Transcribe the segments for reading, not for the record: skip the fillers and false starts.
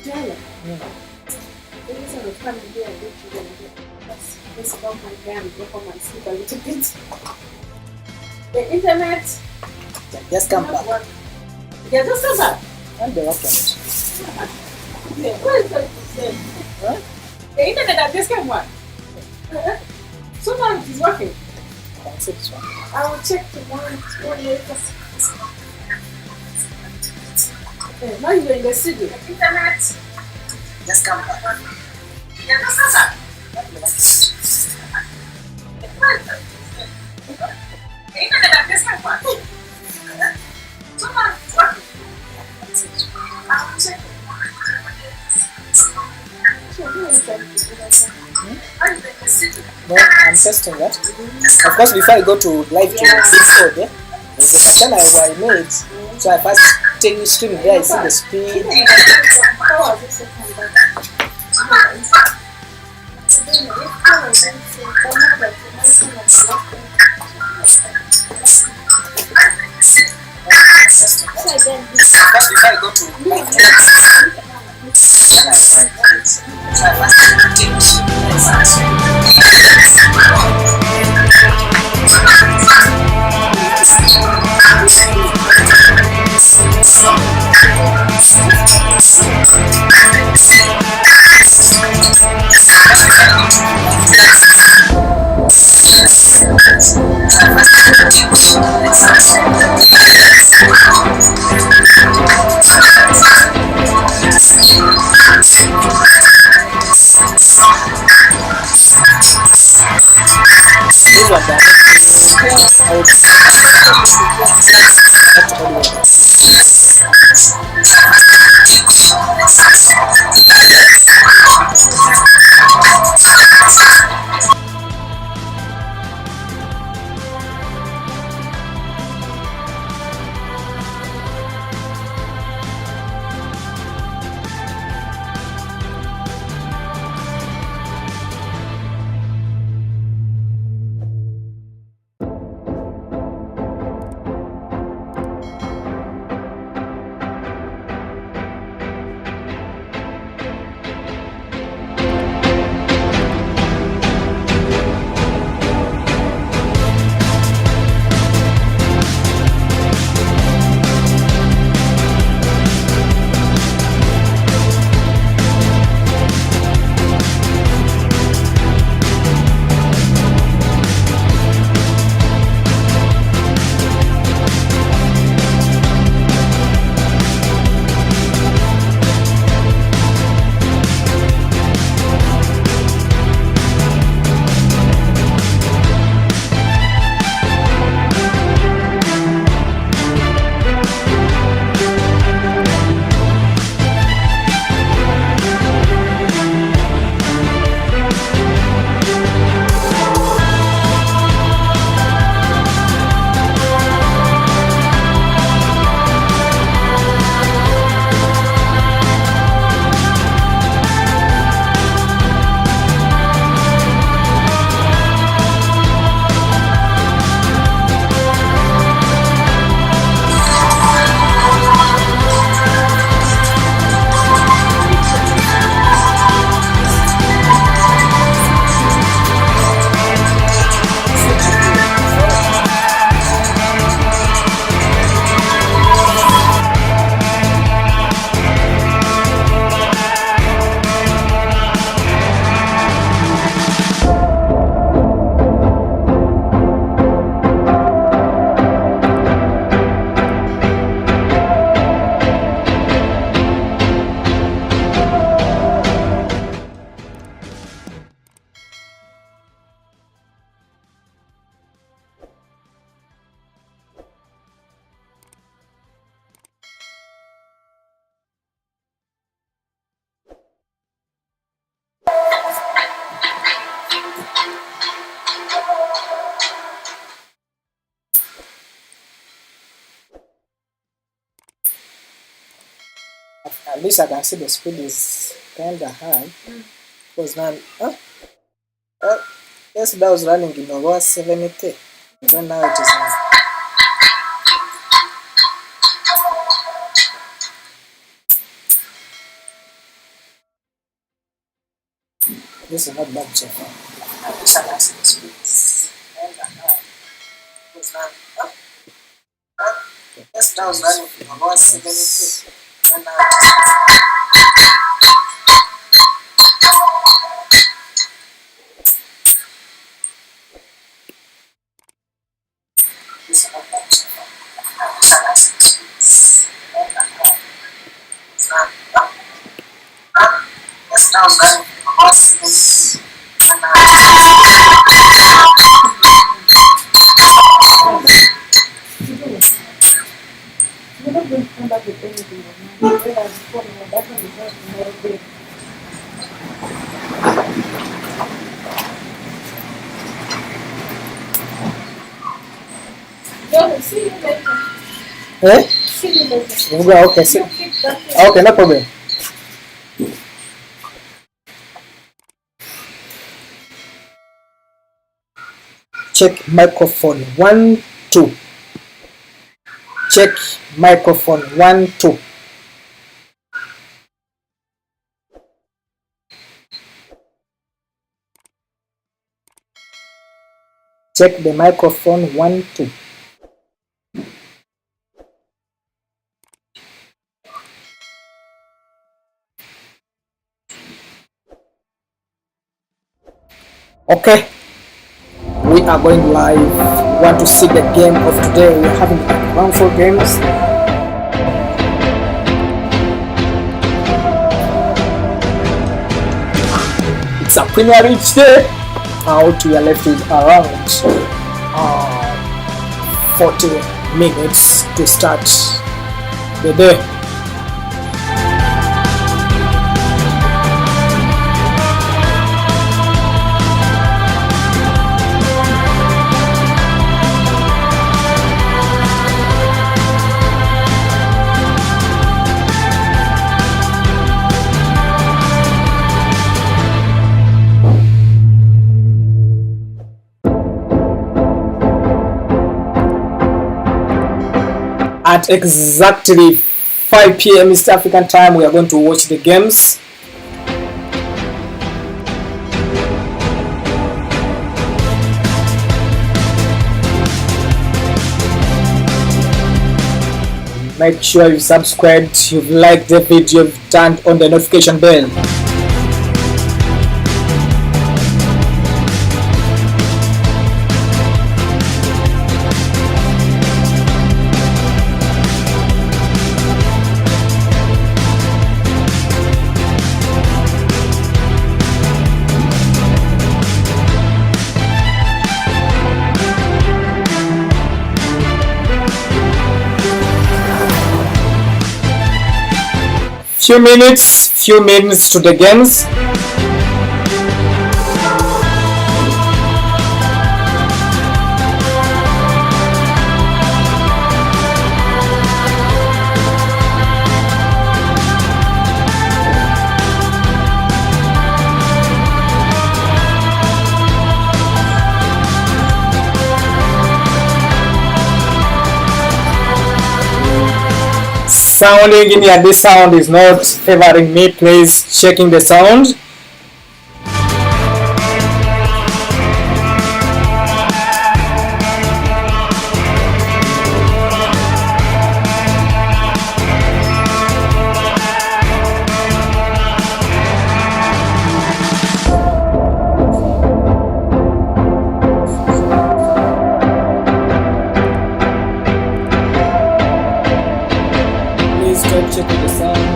Let's go my gram, go my sleep a little bit. The internet just come back. Yeah, just come back. And the work. What is that? Huh? The internet has just come back. So now it is working. I will check tomorrow later. Now you're in the city. The internet Just come back. yeah, just come back. The internet has just come back. So now it is working. I will check No, I'm testing that. Of course, before I go to live to Discord, there's a pattern I made. So I first take the stream there, I see the speed. Before I go to live these are done. At least I can see the speed is kinda high. Because now, yes, that was running in over 70. So now it is. This is not bad so far. You're not going to come back with anything. Whereas before, that one is not tomorrow. No, see you later. Eh? See you later. Okay, see. You keep that thing. Okay, no problem. Check microphone 1 2. Check microphone 1 2. Check the microphone 1 2. Okay, we are going live. Want to see the game of today? We're having round 4 games. It's a Premier League day. Out we are left with around 40 minutes to start the day. At exactly 5 p.m. East African time, we are going to watch the games. Make sure you subscribed, you've liked the video, you've turned on the notification bell. Few minutes to the games. Sounding in here, this sound is not favoring me. Please checking the sound. Checking the sound.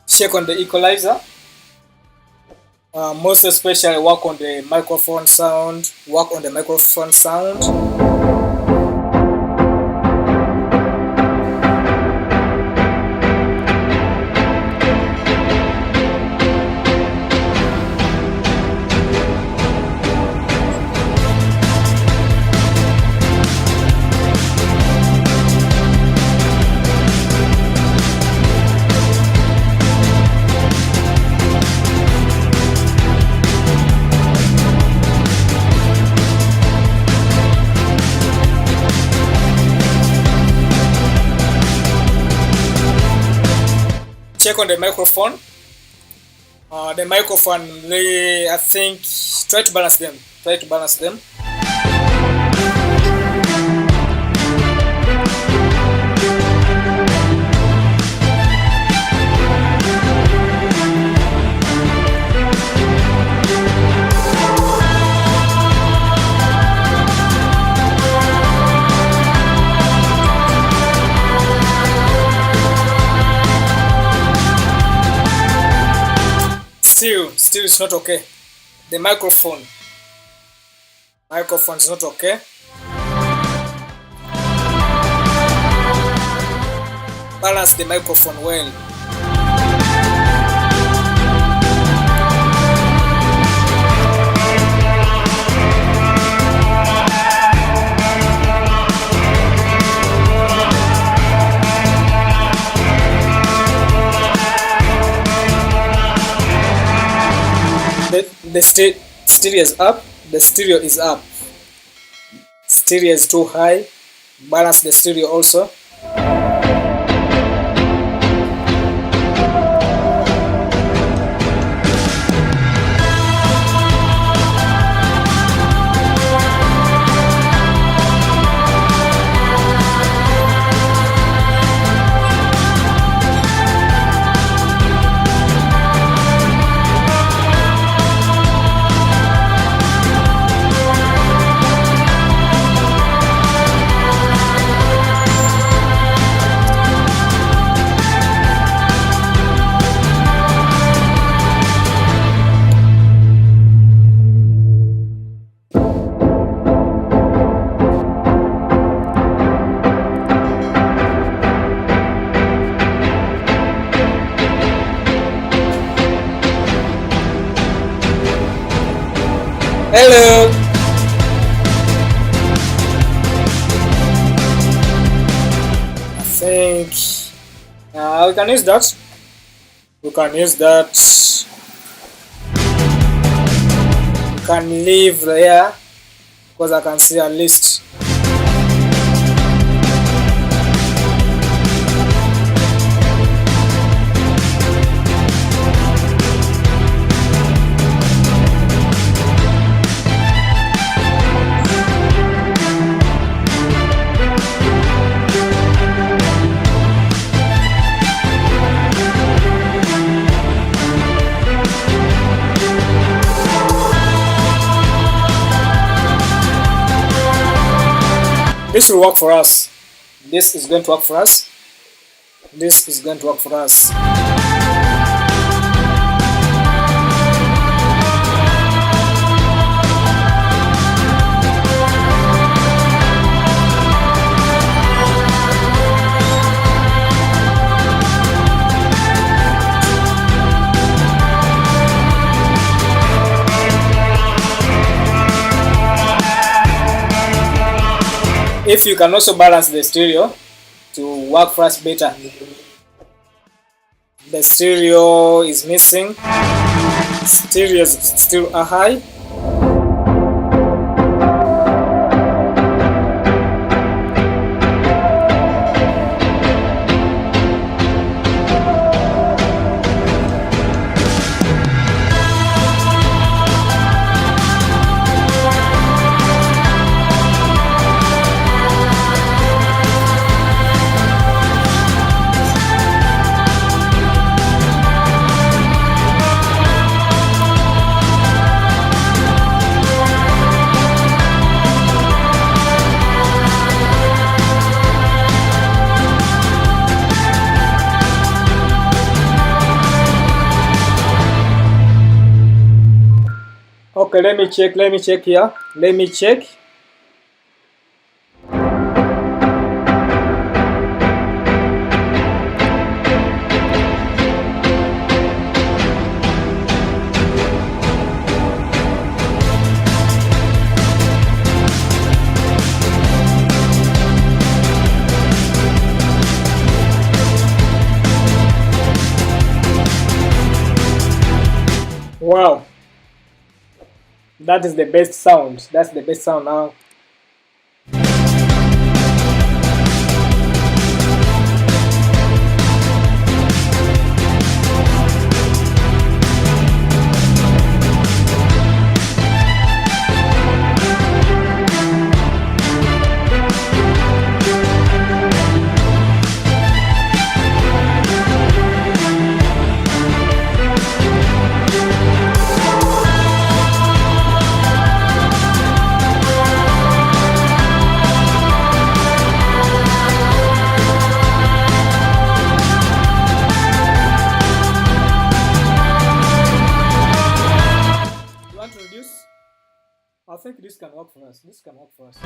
Check on the equalizer. Most especially work on the microphone sound. check on the microphone. The microphone, I think, try to balance them. Still it's not okay. The microphone is not okay. Balance the microphone well. The stereo is up. The stereo is up. Stereo is too high. Balance the stereo also. Hello. I think we can use that. We can leave there because I can see a list. This will work for us. This is going to work for us. If you can also balance the stereo to work for us better. The stereo is missing. Stereo is still a high. Okay, let me check here. Wow. That is the best sound. That's the best sound now. I think this can work for us. This can work for us.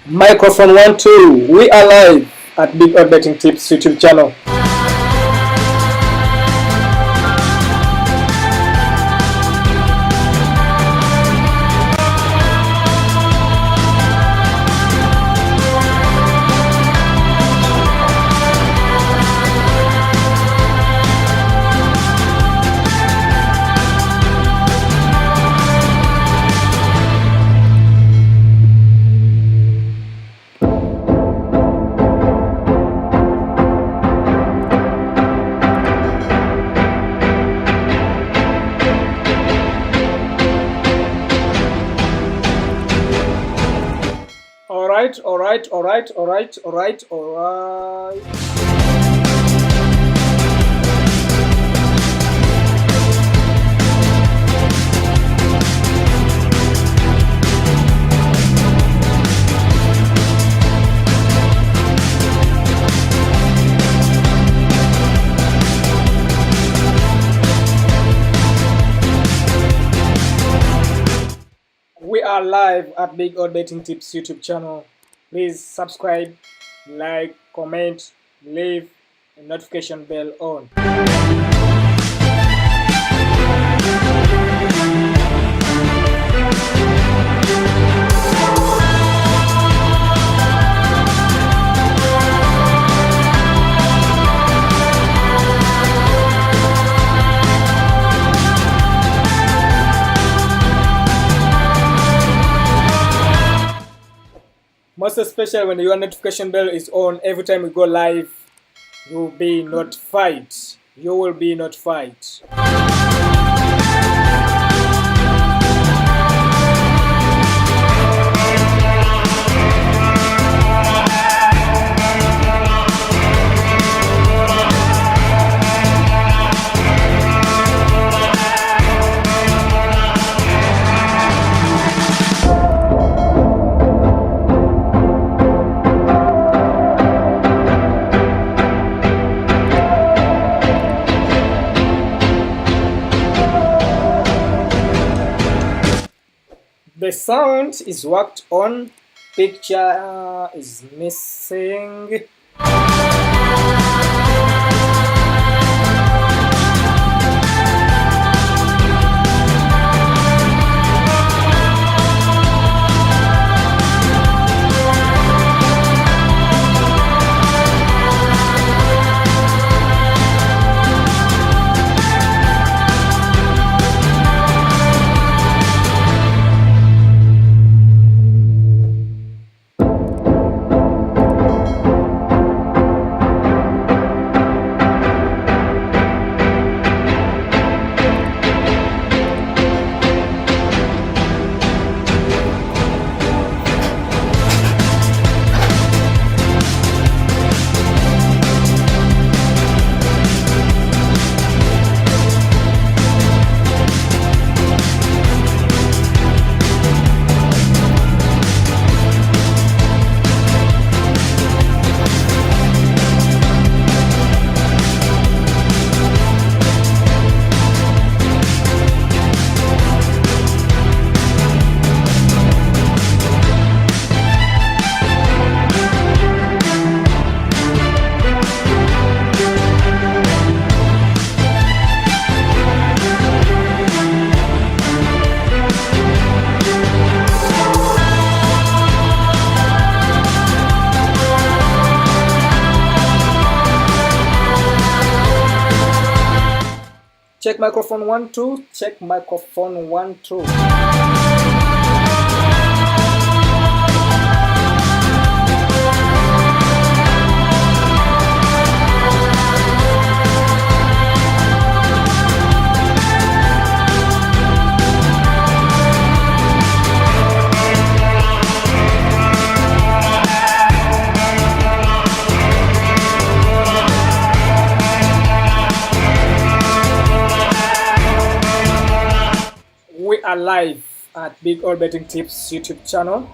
Microphone 1, 2. We are live at Big Odd Betting Tips YouTube channel. All right. We are live at Big Odd Betting Tips YouTube channel. Please subscribe, like, comment, leave a notification bell on. Most especially when your notification bell is on, every time we go live, you will be notified. The sound is worked on, picture is missing. Check microphone 1, 2. Check microphone 1, 2. are live at Big All Betting Tips YouTube channel.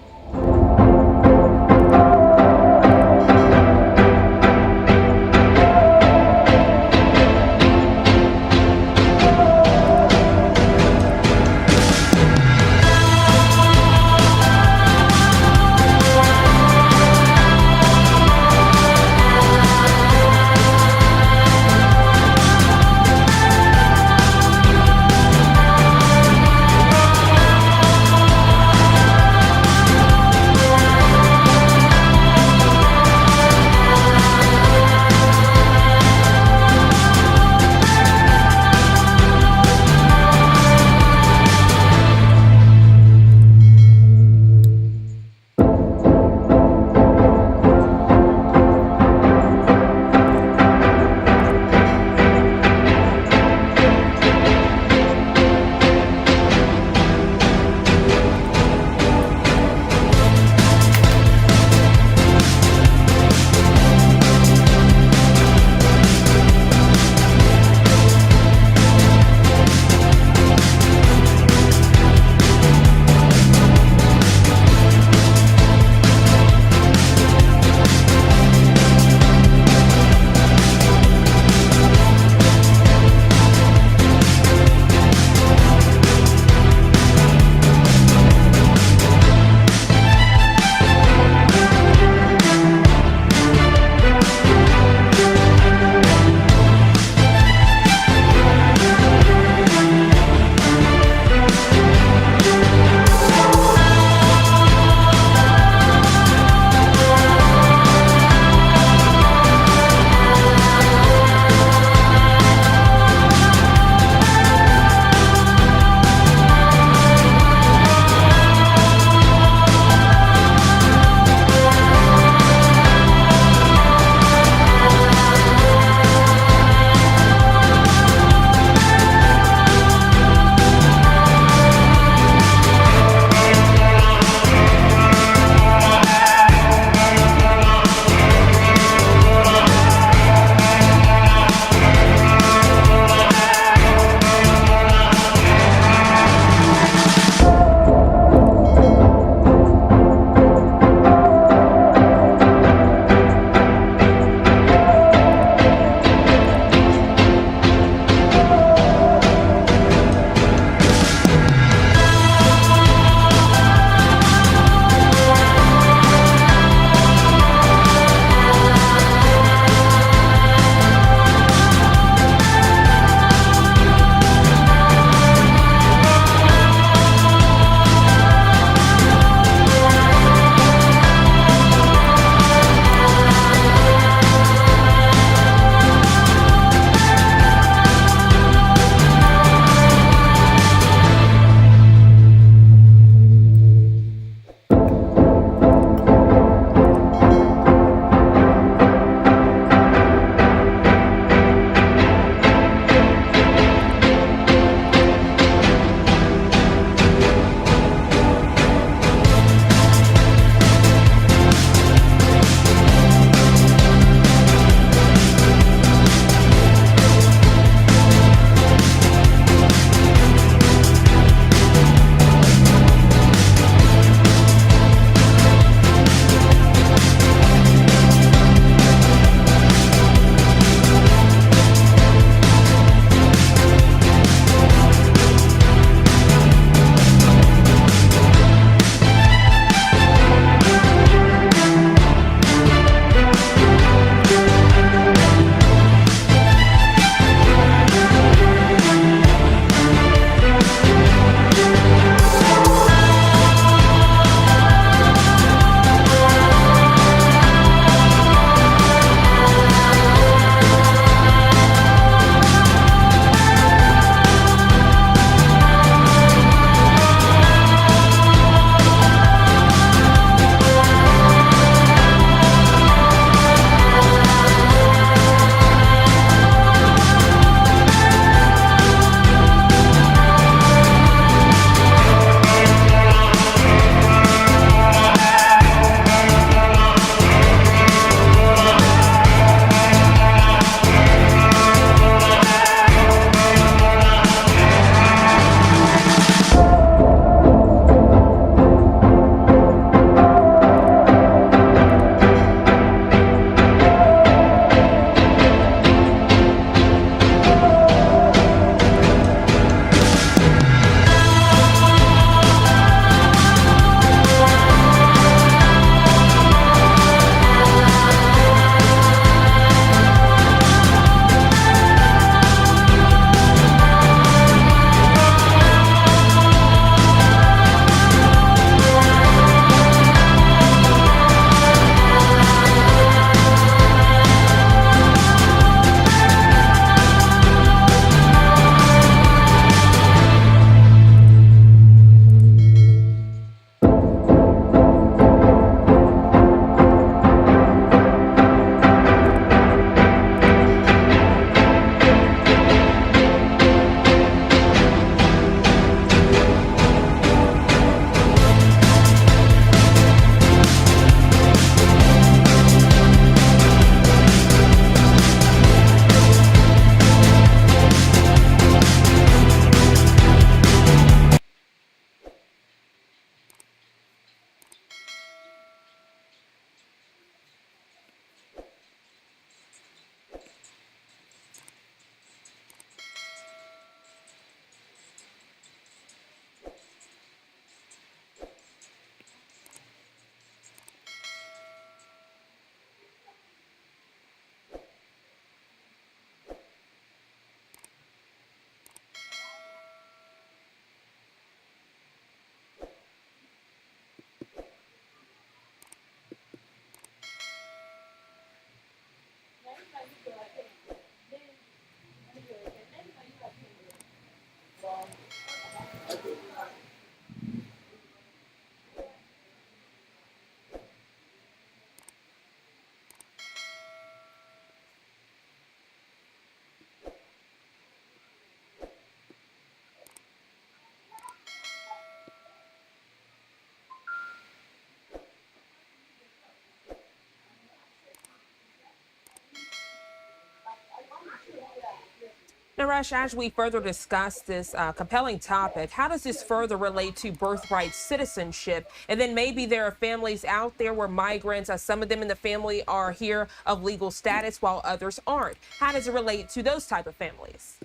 Naresh, as we further discuss this compelling topic, how does this further relate to birthright citizenship? And then maybe there are families out there where migrants, some of them in the family are here of legal status while others aren't. How does it relate to those type of families?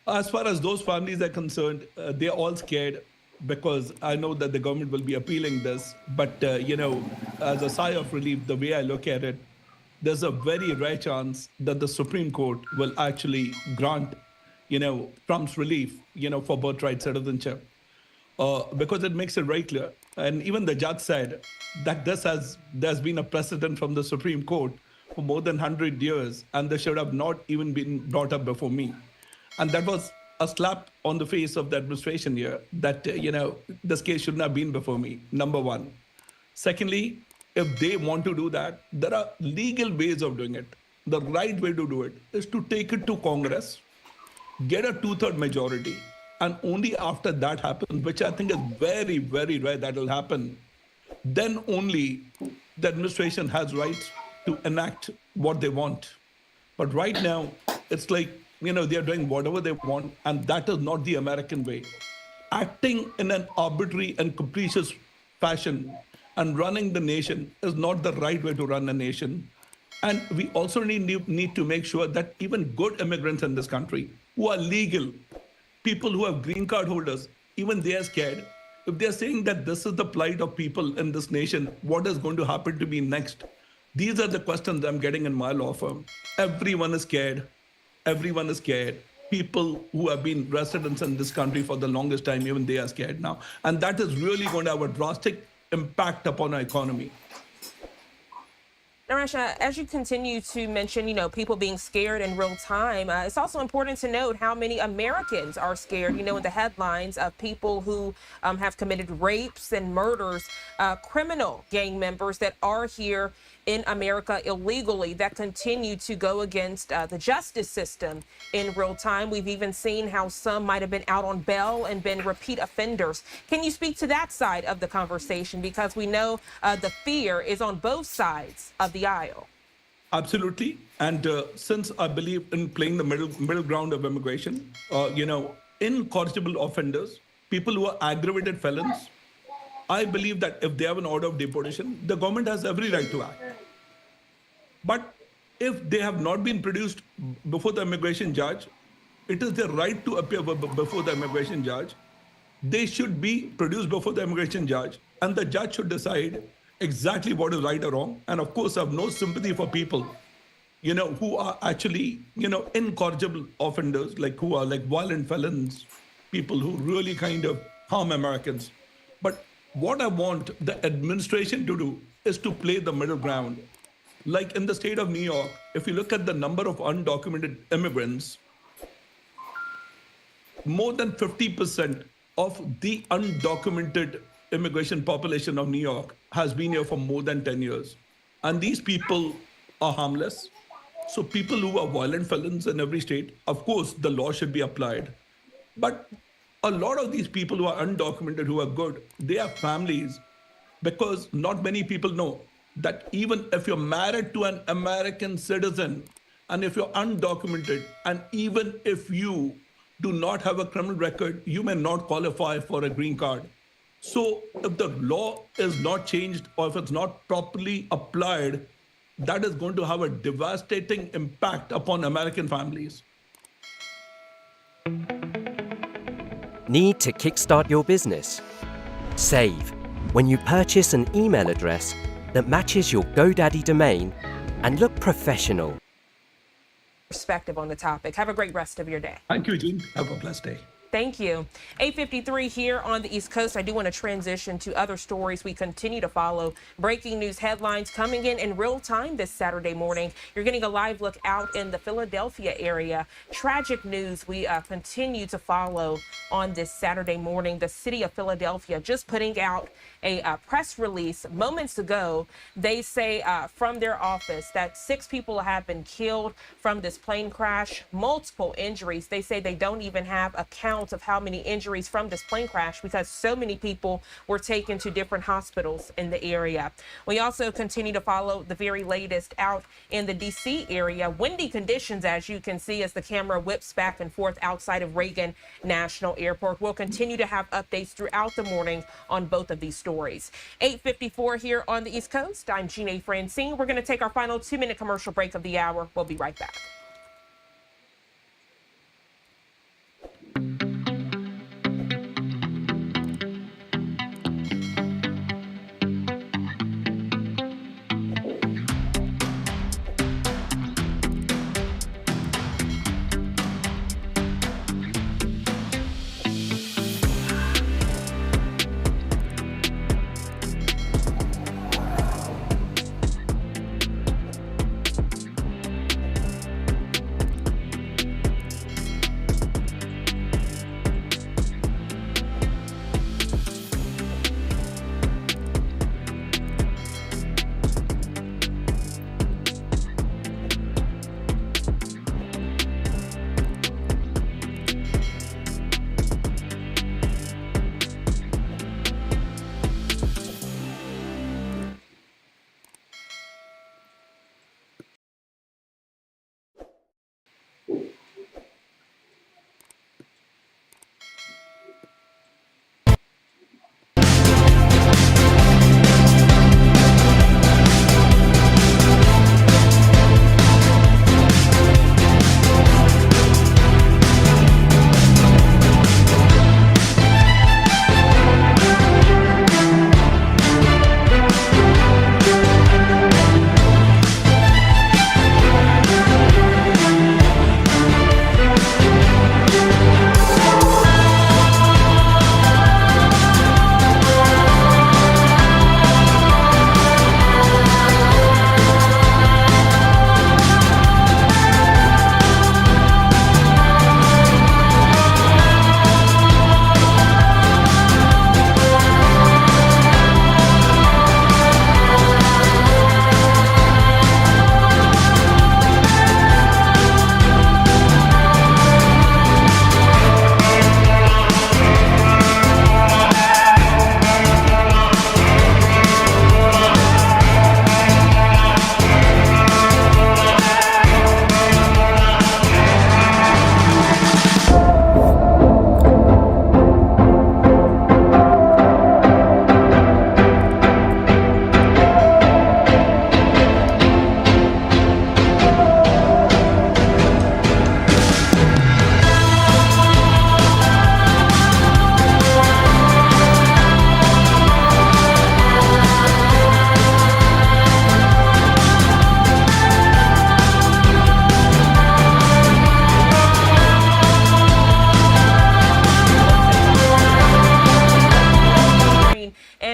As far as those families are concerned, they're all scared because I know that the government will be appealing this. But, as a sigh of relief, the way I look at it, there's a very rare chance that the Supreme Court will actually grant, Trump's relief, for birthright citizenship. Because it makes it very clear. And even the judge said that there's been a precedent from the Supreme Court for more than 100 years, and they should have not even been brought up before me. And that was a slap on the face of the administration here that, this case shouldn't have been before me, number one. Secondly, if they want to do that, there are legal ways of doing it. The right way to do it is to take it to Congress, get a two-third majority, and only after that happens, which I think is very, very rare that will happen, then only the administration has rights to enact what they want. But right now, it's like, they're doing whatever they want, and that is not the American way. Acting in an arbitrary and capricious fashion and running the nation is not the right way to run a nation. And we also need to make sure that even good immigrants in this country who are legal, people who have green card holders, even they are scared. If they're saying that this is the plight of people in this nation, what is going to happen to me next? These are the questions I'm getting in my law firm. Everyone is scared. Everyone is scared. People who have been residents in this country for the longest time, even they are scared now. And that is really going to have a drastic impact upon our economy. Naresh, as you continue to mention, people being scared in real time, it's also important to note how many Americans are scared, in the headlines of people who have committed rapes and murders, criminal gang members that are here in America illegally that continue to go against the justice system in real time. We've even seen how some might have been out on bail and been repeat offenders. Can you speak to that side of the conversation? Because we know the fear is on both sides of the aisle. Absolutely. And since I believe in playing the middle ground of immigration, incorrigible offenders, people who are aggravated felons, I believe that if they have an order of deportation, the government has every right to act. But if they have not been produced before the immigration judge, it is their right to appear before the immigration judge. They should be produced before the immigration judge, and the judge should decide exactly what is right or wrong. And of course, I have no sympathy for people, who are actually, incorrigible offenders, who are violent felons, people who really kind of harm Americans. But what I want the administration to do is to play the middle ground. Like in the state of New York, if you look at the number of undocumented immigrants, more than 50% of the undocumented immigration population of New York has been here for more than 10 years. And these people are harmless. So people who are violent felons in every state, of course, the law should be applied. But a lot of these people who are undocumented, who are good, they have families, because not many people know that even if you're married to an American citizen, and if you're undocumented, and even if you do not have a criminal record, you may not qualify for a green card. So if the law is not changed, or if it's not properly applied, that is going to have a devastating impact upon American families. Need to kickstart your business? Save when you purchase an email address that matches your GoDaddy domain and look professional. Perspective on the topic. Have a great rest of your day. Thank you, Jean. Have a blessed day. Thank you. 8:53 here on the East Coast. I do want to transition to other stories we continue to follow. Breaking news headlines coming in real time this Saturday morning. You're getting a live look out in the Philadelphia area. Tragic news we continue to follow on this Saturday morning. The city of Philadelphia just putting out a press release moments ago. They say from their office that 6 people have been killed from this plane crash, multiple injuries. They say they don't even have a count of how many injuries from this plane crash because so many people were taken to different hospitals in the area. We also continue to follow the very latest out in the D.C. area. Windy conditions, as you can see, as the camera whips back and forth outside of Reagan National Airport. We'll continue to have updates throughout the morning on both of these stories. 8:54 here on the East Coast. I'm Jeanne Francine. We're going to take our final 2-minute commercial break of the hour. We'll be right back.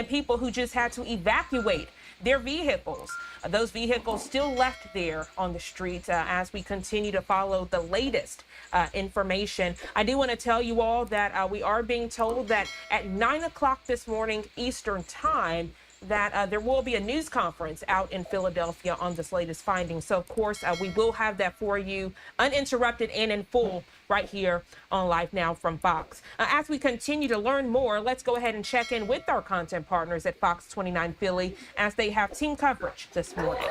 People who just had to evacuate their vehicles. Those vehicles still left there on the streets as we continue to follow the latest information. I do want to tell you all that we are being told that at 9 o'clock this morning Eastern time, that there will be a news conference out in Philadelphia on this latest finding. So, of course, we will have that for you uninterrupted and in full right here on Live Now from Fox. As we continue to learn more, let's go ahead and check in with our content partners at Fox 29 Philly as they have team coverage this morning.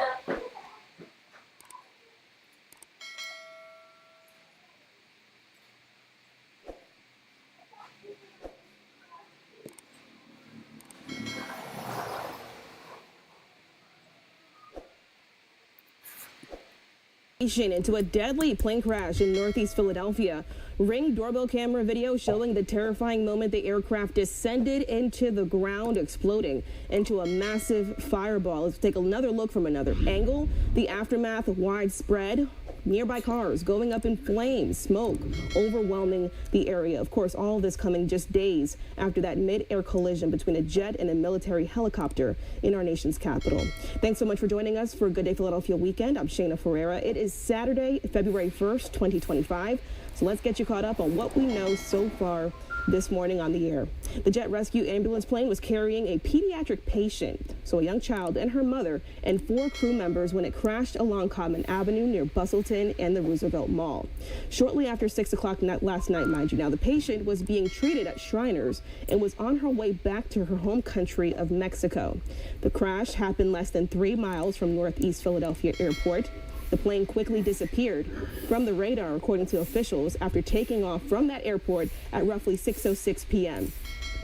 Into a deadly plane crash in Northeast Philadelphia. Ring doorbell camera video showing the terrifying moment the aircraft descended into the ground, exploding into a massive fireball. Let's take another look from another angle. The aftermath widespread. Nearby cars going up in flames, smoke overwhelming the area. Of course, all of this coming just days after that mid-air collision between a jet and a military helicopter in our nation's capital. Thanks so much for joining us for Good Day Philadelphia Weekend. I'm Shayna Ferreira. It is Saturday, February 1st, 2025. So let's get you caught up on what we know so far this morning on the air. The jet rescue ambulance plane was carrying a pediatric patient, so a young child and her mother, and 4 crew members when it crashed along Common Avenue near Bustleton and the Roosevelt Mall. Shortly after 6 o'clock last night, mind you. Now, the patient was being treated at Shriners and was on her way back to her home country of Mexico. The crash happened less than 3 miles from Northeast Philadelphia Airport. The plane quickly disappeared from the radar, according to officials, after taking off from that airport at roughly 6:06 p.m.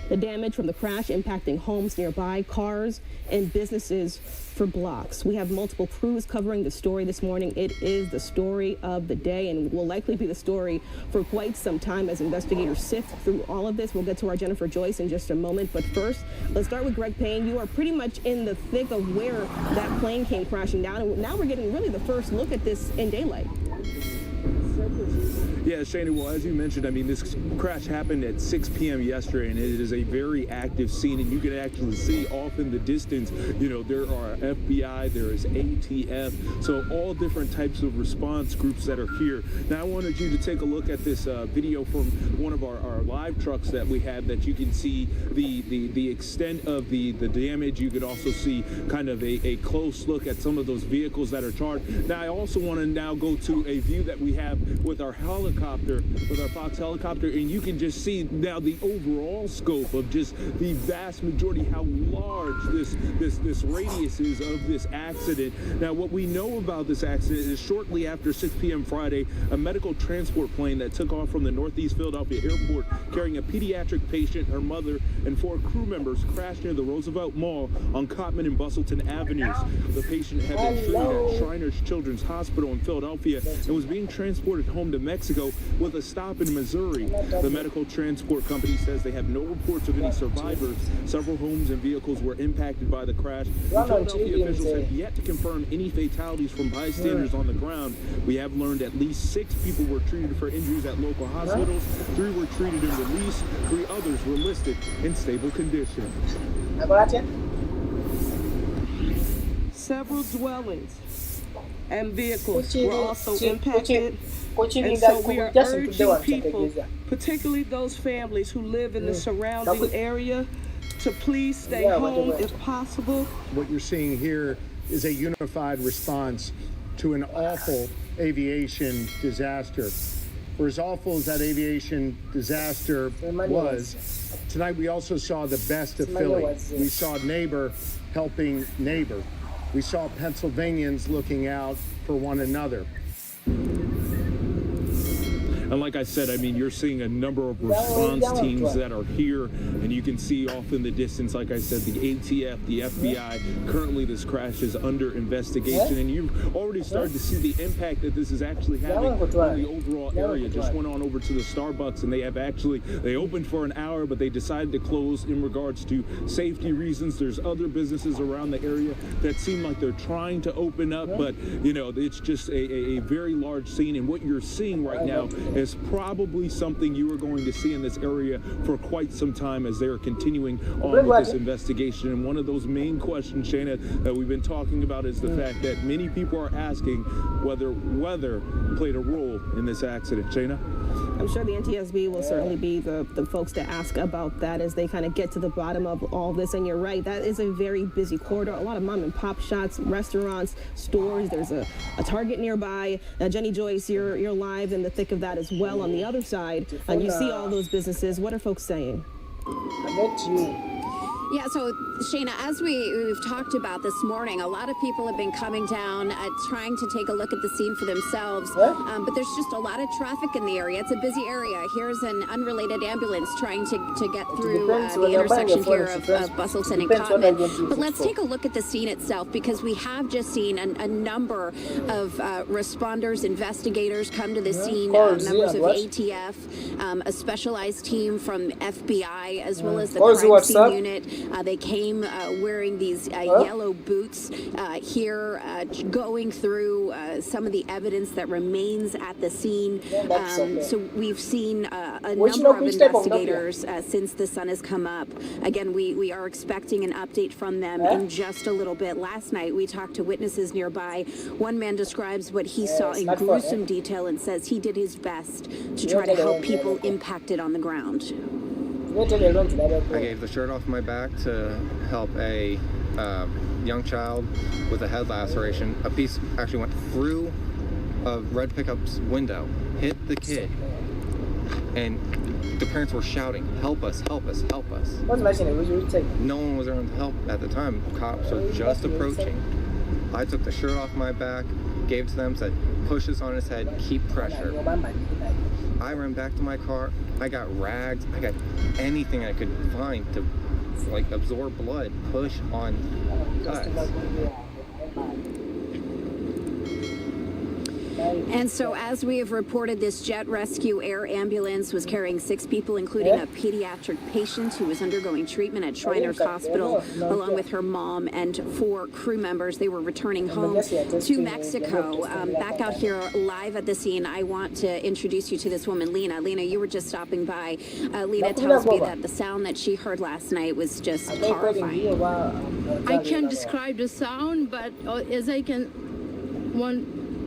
The damage from the crash impacting homes nearby, cars, and businesses for blocks. We have multiple crews covering the story this morning. It is the story of the day and will likely be the story for quite some time as investigators sift through all of this. We'll get to our Jennifer Joyce in just a moment. But first, let's start with Greg Payne. You are pretty much in the thick of where that plane came crashing down. And now we're getting really the first look at this in daylight. Yeah, Shana, well, as you mentioned, I mean, this crash happened at 6 p.m. yesterday, and it is a very active scene, and you can actually see off in the distance, you know, there are FBI, there is ATF, so all different types of response groups that are here. Now, I wanted you to take a look at this video from one of our live trucks that we have that you can see the extent of the damage. You could also see kind of a close look at some of those vehicles that are charred. Now, I also want to now go to a view that we have with our helicopter, with our Fox helicopter, and you can just see now the overall scope of just the vast majority, how large this radius is of this accident. Now, what we know about this accident is shortly after 6 p.m. Friday, a medical transport plane that took off from the Northeast Philadelphia Airport carrying a pediatric patient, her mother, and 4 crew members crashed near the Roosevelt Mall on Cottman and Bustleton Avenues. The patient had been treated at Shriners Children's Hospital in Philadelphia and was being transported home to Mexico with a stop in Missouri. The medical transport company says they have no reports of any survivors. Several homes and vehicles were impacted by the crash. Philadelphia officials have yet to confirm any fatalities from bystanders on the ground. We have learned at least 6 people were treated for injuries at local hospitals. 3 were treated and released. 3 others were listed in stable condition. Several dwellings and vehicles were also impacted. And so we are urging people, particularly those families who live in the surrounding area, to please stay home if possible. What you're seeing here is a unified response to an awful aviation disaster. For as awful as that aviation disaster was, tonight we also saw the best of Philly. We saw neighbor helping neighbor. We saw Pennsylvanians looking out for one another. And like I said, I mean, you're seeing a number of response teams that are here, and you can see off in the distance, like I said, the ATF, the FBI. Currently, this crash is under investigation, and you've already started to see the impact that this is actually having on the overall area. Just went on over to the Starbucks, and they opened for an hour, but they decided to close in regards to safety reasons. There's other businesses around the area that seem like they're trying to open up, but, you know, it's just a very large scene, and what you're seeing right now is probably something you are going to see in this area for quite some time as they are continuing on with this investigation. And one of those main questions, Shana, that we've been talking about is the fact that many people are asking whether weather played a role in this accident. Shana? I'm sure the NTSB will certainly be the folks to ask about that as they kind of get to the bottom of all this. And you're right, that is a very busy corridor. A lot of mom and pop shops, restaurants, stores. There's a Target nearby. Jenny Joyce, you're live in the thick of that as well on the other side. And you see all those businesses. What are folks saying? Yeah, so Shana, as we've talked about this morning, a lot of people have been coming down, trying to take a look at the scene for themselves. But there's just a lot of traffic in the area. It's a busy area. Here's an unrelated ambulance trying to get through the intersection here of Bustleton and Cottman. But let's take a look at the scene itself, because we have just seen a number of responders, investigators come to the scene, members of ATF, a specialized team from FBI, as well as the crime scene unit. They came wearing these yellow boots here, going through some of the evidence that remains at the scene. So we've seen a number of investigators since the sun has come up. Again, we are expecting an update from them in just a little bit. Last night, we talked to witnesses nearby. One man describes what he saw in gruesome detail and says he did his best to try to help people impacted on the ground. I gave the shirt off my back to help a young child with a head laceration. A piece actually went through a red pickup's window, hit the kid, and the parents were shouting, "Help us, help us, help us." No one was around to help at the time. Cops were just approaching. I took the shirt off my back, gave it to them, said, "Push this on his head, keep pressure." I ran back to my car. I got rags. I got anything I could find to absorb blood, push on cuts. And so, as we have reported, this jet rescue air ambulance was carrying 6 people, including a pediatric patient who was undergoing treatment at Shriners Hospital, along with her mom and 4 crew members. They were returning home to Mexico. Back out here live at the scene, I want to introduce you to this woman, Lena. Lena, you were just stopping by. Lena tells me that the sound that she heard last night was just horrifying. I can't describe the sound, but as I can,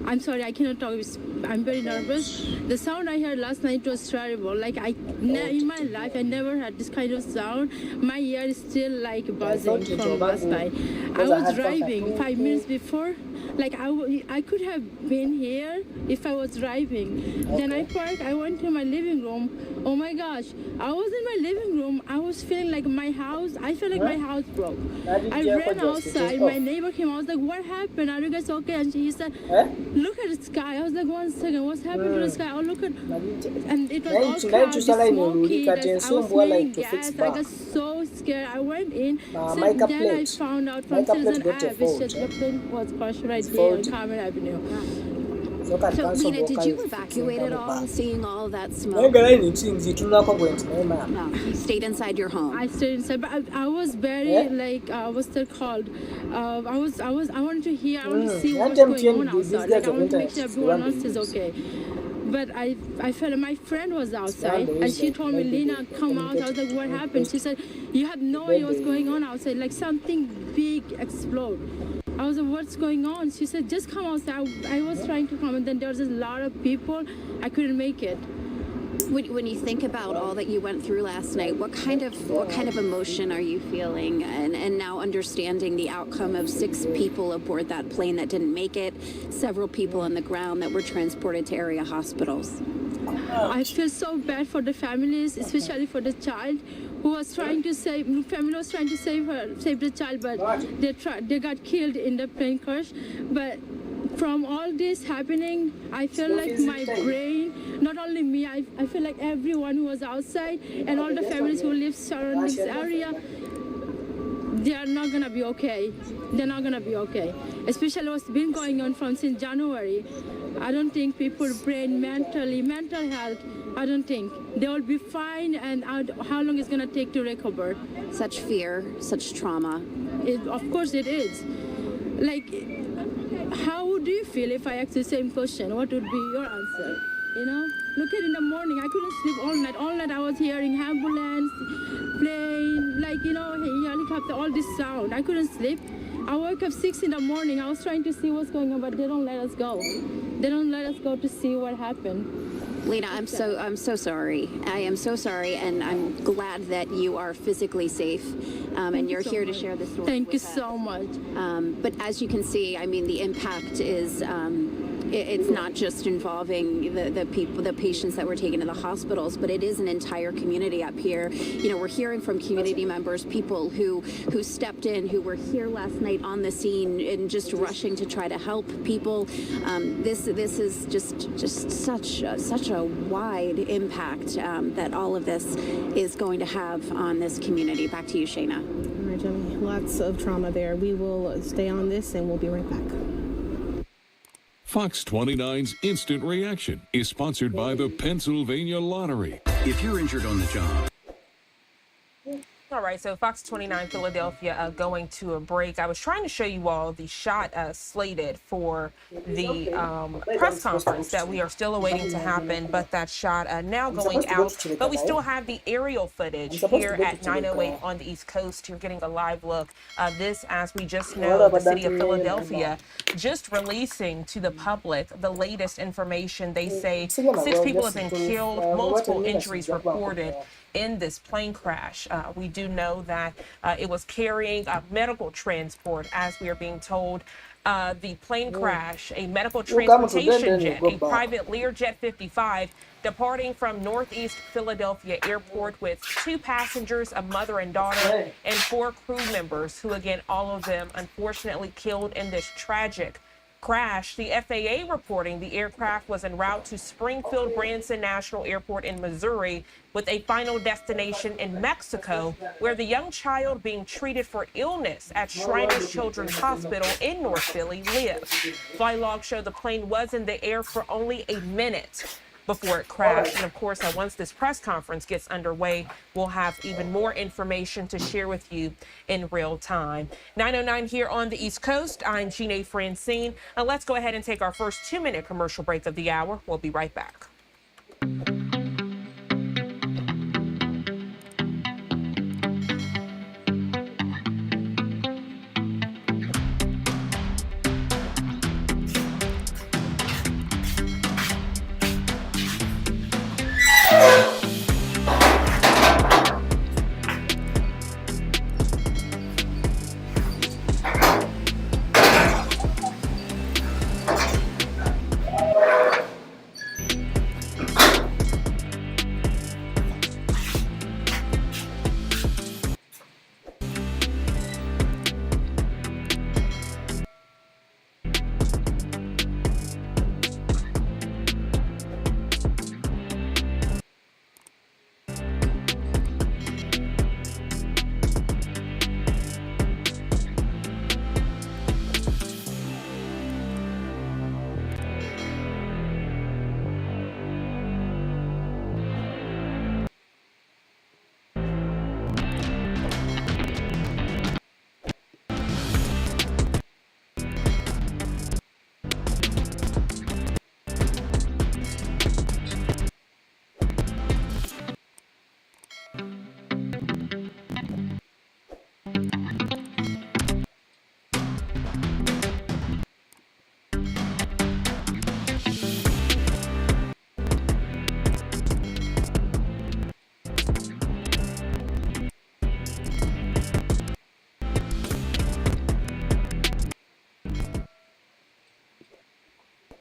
I'm sorry, I cannot talk. I'm very nervous. The sound I heard last night was terrible. In my life, I never had this kind of sound. My ear is still buzzing from last night. I was driving 5 minutes before. I could have been here if I was driving. Then I parked. I went to my living room. Oh my gosh! I was in my living room. I was feeling like my house. I felt like my house broke. I ran outside. My neighbor came. I was like, "What happened? Are you guys okay?" And he said, "Look at the sky." I was like, "1 second. What's happened to the sky? Oh, look at." And it was all cloudy, smoky. I was smelling gas. I got so scared. I went in. So then I found out from Citizen App, it said the plane was crashed right there on Carmen Avenue. So, Lena, did you evacuate at all, seeing all that smoke? No, you stayed inside your home. I stayed inside, but I was very what's that called? I wanted to hear, I wanted to see what's going on outside. I wanted to make sure everyone else is okay. But I felt my friend was outside, and she told me, "Lena, come out." I was like, "What happened?" She said, "You have no idea what's going on outside. Something big explode." I was like, "What's going on?" She said, "Just come outside." I was trying to come, and then there was a lot of people. I couldn't make it. When you think about all that you went through last night, what kind of emotion are you feeling? And now understanding the outcome of 6 people aboard that plane that didn't make it, several people on the ground that were transported to area hospitals. I feel so bad for the families, especially for the child who was trying to save. Family was trying to save the child, but they got killed in the plane crash. But from all this happening, I feel like my brain, not only me, I feel like everyone who was outside and all the families who live surrounding this area, they are not gonna be okay. They're not gonna be okay. Especially what's been going on since January. I don't think people brain mental health, I don't think. They will be fine, and how long it's gonna take to recover. Such fear, such trauma. Of course it is. How would you feel if I asked the same question? What would be your answer? Look at in the morning, I couldn't sleep all night. All night I was hearing ambulance, plane, helicopter, all this sound. I couldn't sleep. I woke up 6 in the morning. I was trying to see what's going on, but they don't let us go. They don't let us go to see what happened. Lena, I'm so sorry. I am so sorry, and I'm glad that you are physically safe, and you're here to share this story. Thank you so much. But as you can see, I mean, the impact is. It's not just involving the patients that were taken to the hospitals, but it is an entire community up here. We're hearing from community members, people who stepped in, who were here last night on the scene and just rushing to try to help people. This is just such a wide impact that all of this is going to have on this community. Back to you, Shayna. All right, Jimmy. Lots of trauma there. We will stay on this, and we'll be right back. Fox 29's Instant Reaction is sponsored by the Pennsylvania Lottery. If you're injured on the job. All right, so Fox 29 Philadelphia going to a break. I was trying to show you all the shot slated for the press conference that we are still awaiting to happen, but that shot now going out. But we still have the aerial footage here at 9:08 on the East Coast. You're getting a live look. This, as we just know, the city of Philadelphia just releasing to the public the latest information. They say 6 people have been killed, multiple injuries reported. in this plane crash. We do know that it was carrying medical transport, as we are being told. The plane crash, a medical transportation jet, a private Learjet 55, departing from Northeast Philadelphia Airport with 2 passengers, a mother and daughter, and 4 crew members, who again, all of them unfortunately killed in this tragic crash. The FAA reporting the aircraft was en route to Springfield Branson National Airport in Missouri, with a final destination in Mexico, where the young child being treated for illness at Shriners Children's Hospital in North Philly lived. Flight logs show the plane was in the air for only a minute before it crashed. And of course, once this press conference gets underway, we'll have even more information to share with you in real time. 9:09 here on the East Coast. I'm Jeanne Francine. Let's go ahead and take our first 2-minute commercial break of the hour. We'll be right back.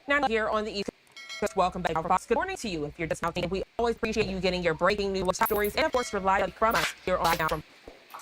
Now here on the East Coast, welcome back. Good morning to you. If you're just now thinking, we always appreciate you getting your breaking news stories and of course reliably from us here on Now.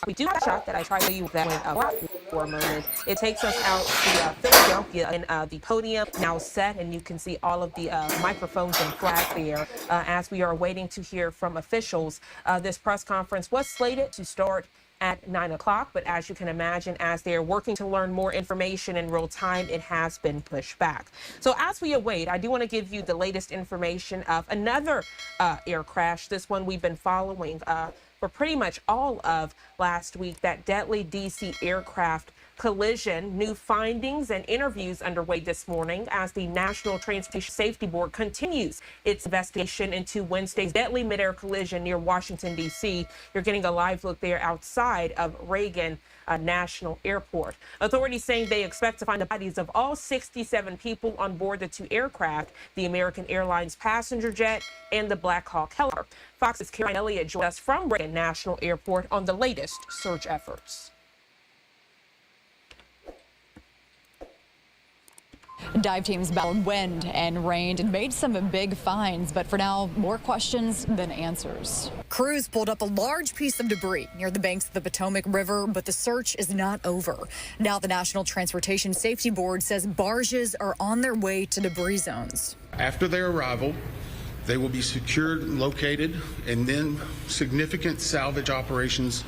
We do have a shot that I tried to you that went up for a moment. It takes us out to Philadelphia, and the podium now set, and you can see all of the microphones and flags there as we are waiting to hear from officials. This press conference was slated to start at 9 o'clock, but as you can imagine, as they're working to learn more information in real time, it has been pushed back. So as we await, I do want to give you the latest information of another air crash. This one we've been following for pretty much all of last week, that deadly DC aircraft collision. New findings and interviews underway this morning as the National Transportation Safety Board continues its investigation into Wednesday's deadly midair collision near Washington, D.C. You're getting a live look there outside of Reagan National Airport. Authorities saying they expect to find the bodies of all 67 people on board the 2 aircraft, the American Airlines passenger jet and the Black Hawk helicopter. Fox's Karen Elliott joins us from Reagan National Airport on the latest search efforts. Dive teams battled wind and rain and made some big finds, but for now, more questions than answers. Crews pulled up a large piece of debris near the banks of the Potomac River, but the search is not over. Now the National Transportation Safety Board says barges are on their way to debris zones. After their arrival, they will be secured, located, and then significant salvage operations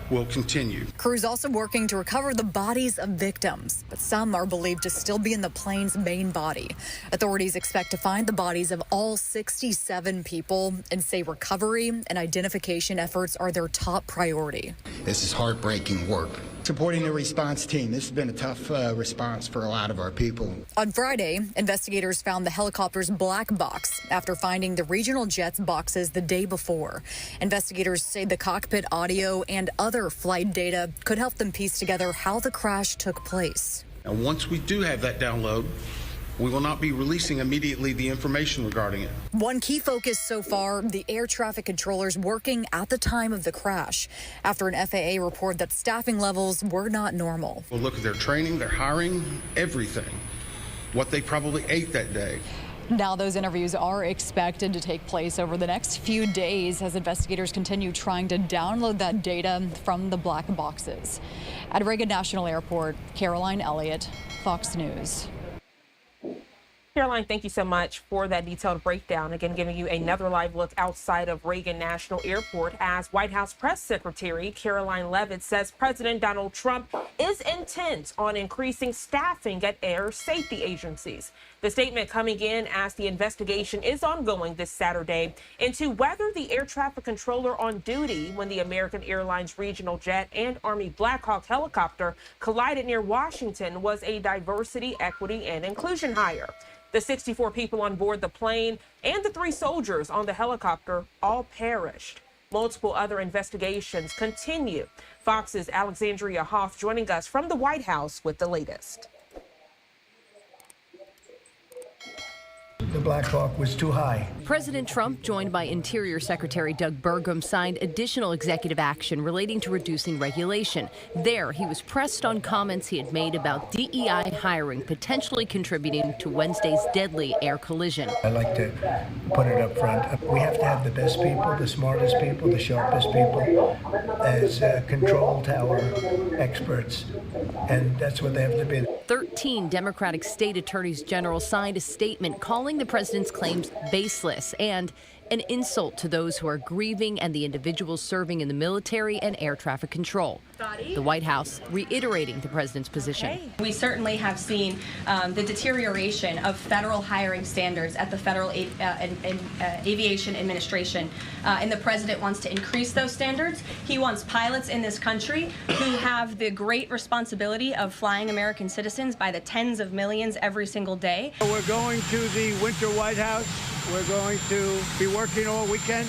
will continue. Crews also working to recover the bodies of victims, but some are believed to still be in the plane's main body. Authorities expect to find the bodies of all 67 people and say recovery and identification efforts are their top priority. This is heartbreaking work. Supporting the response team. This has been a tough response for a lot of our people. On Friday, investigators found the helicopter's black box after finding the regional jet's boxes the day before. Investigators say the cockpit audio and other flight data could help them piece together how the crash took place. And once we do have that download, We will not be releasing immediately the information regarding it. One key focus so far, the air traffic controllers working at the time of the crash after an FAA report that staffing levels were not normal. We'll look at their training, their hiring, everything, what they probably ate that day. Now those interviews are expected to take place over the next few days as investigators continue trying to download that data from the black boxes. At Reagan National Airport, Caroline Elliott, Fox News. Caroline, thank you so much for that detailed breakdown. Again, giving you another live look outside of Reagan National Airport as White House Press Secretary Caroline Leavitt says President Donald Trump is intent on increasing staffing at air safety agencies. The statement coming in as the investigation is ongoing this Saturday into whether the air traffic controller on duty when the American Airlines regional jet and Army Black Hawk helicopter collided near Washington was a diversity, equity, and inclusion hire. The 64 people on board the plane and the 3 soldiers on the helicopter all perished. Multiple other investigations continue. Fox's Alexandria Hoff joining us from the White House with the latest. The Black Hawk was too high. President Trump, joined by Interior Secretary Doug Burgum, signed additional executive action relating to reducing regulation. There, he was pressed on comments he had made about DEI hiring potentially contributing to Wednesday's deadly air collision. I like to put it up front. We have to have the best people, the smartest people, the sharpest people as control tower experts, and that's what they have to be. 13 Democratic state attorneys general signed a statement calling the president's claims baseless and an insult to those who are grieving and the individuals serving in the military and air traffic control. The White House reiterating the president's position. We certainly have seen the deterioration of federal hiring standards at the Federal Aviation Administration, and the president wants to increase those standards. He wants pilots in this country who have the great responsibility of flying American citizens by the tens of millions every single day. We're going to the Winter White House. We're going to be working all weekend,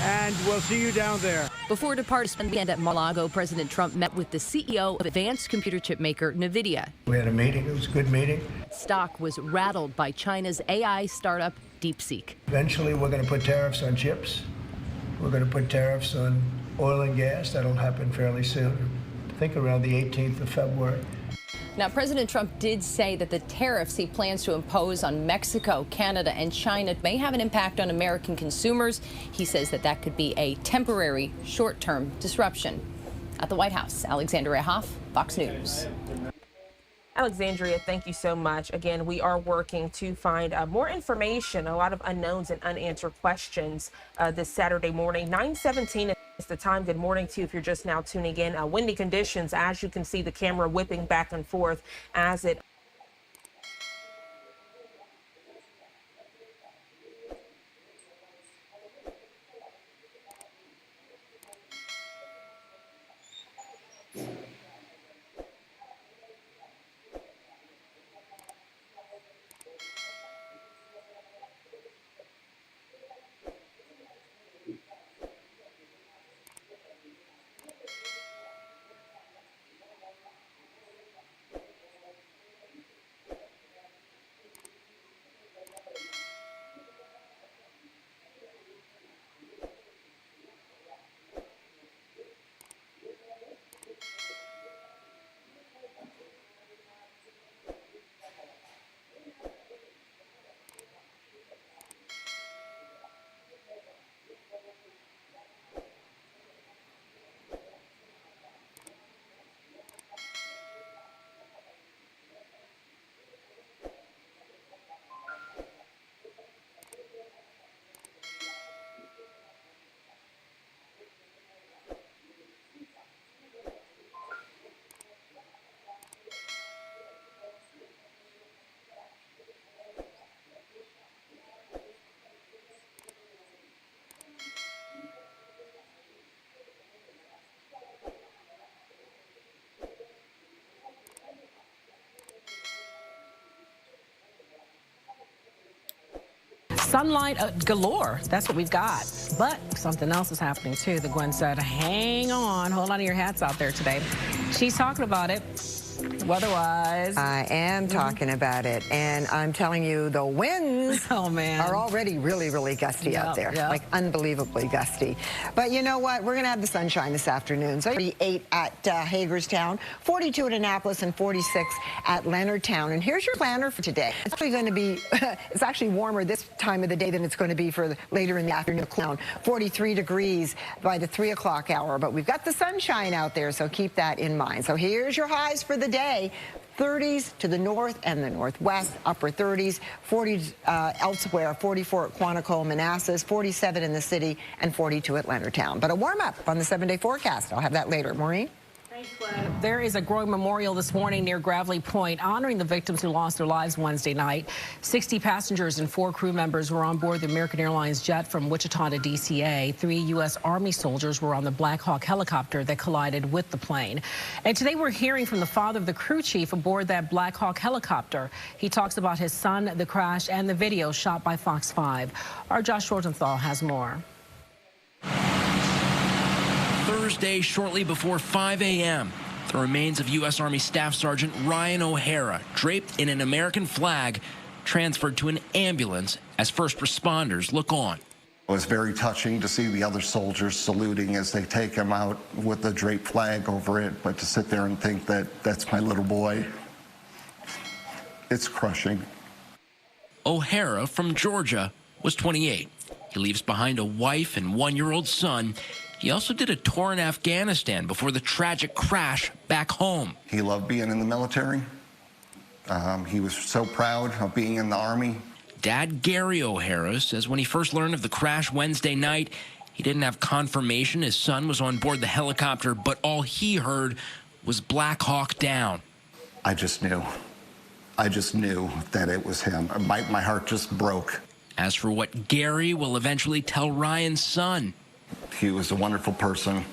and we'll see you down there. Before departing to spend the weekend at Mar-a-Lago, President Trump met with the CEO of advanced computer chip maker NVIDIA. We had a meeting. It was a good meeting. Stock was rattled by China's AI startup DeepSeek. Eventually, we're going to put tariffs on chips. We're going to put tariffs on oil and gas. That'll happen fairly soon. I think around the 18th of February. Now, President Trump did say that the tariffs he plans to impose on Mexico, Canada, and China may have an impact on American consumers. He says that that could be a temporary, short-term disruption. At the White House, Alexandria Hoff, Fox News. Alexandria, thank you so much. Again, we are working to find more information, a lot of unknowns and unanswered questions this Saturday morning. 9:17 is the time. Good morning to you if you're just now tuning in. Windy conditions, as you can see the camera whipping back and forth as it sunlight galore. That's what we've got. But something else is happening too. The Gwen said, hang on, hold on to your hats out there today. She's talking about it Weather-wise. I am talking about it, and I'm telling you, the winds are already really, really gusty out there, like unbelievably gusty. But you know what? We're going to have the sunshine this afternoon. So 48 at Hagerstown, 42 at Annapolis, and 46 at Leonardtown. And here's your planner for today. It's actually going to be, it's actually warmer this time of the day than it's going to be for later in the afternoon. 43 degrees by the 3 o'clock hour, but we've got the sunshine out there, so keep that in mind. So here's your highs for the day. 30s to the north and the northwest, upper 30s, 40 elsewhere, 44 at Quantico, Manassas, 47 in the city, and 42 at Leonardtown. But a warm-up on the 7-day forecast. I'll have that later. Maureen? There is a growing memorial this morning near Gravelly Point honoring the victims who lost their lives Wednesday night. 60 passengers and 4 crew members were on board the American Airlines jet from Wichita to DCA. 3 U.S. Army soldiers were on the Black Hawk helicopter that collided with the plane. And today we're hearing from the father of the crew chief aboard that Black Hawk helicopter. He talks about his son, the crash, and the video shot by Fox 5. Our Josh Rosenthal has more. Thursday, shortly before 5 a.m., the remains of U.S. Army Staff Sergeant Ryan O'Hara, draped in an American flag, transferred to an ambulance as first responders look on. It was very touching to see the other soldiers saluting as they take him out with the draped flag over it, but to sit there and think that that's my little boy, it's crushing. O'Hara, from Georgia, was 28. He leaves behind a wife and 1-year-old son. He also did a tour in Afghanistan before the tragic crash back home. He loved being in the military. He was so proud of being in the Army. Dad Gary O'Hara says when he first learned of the crash Wednesday night, he didn't have confirmation his son was on board the helicopter, but all he heard was Black Hawk down. I just knew. I just knew that it was him. My heart just broke. As for what Gary will eventually tell Ryan's son, he was a wonderful person,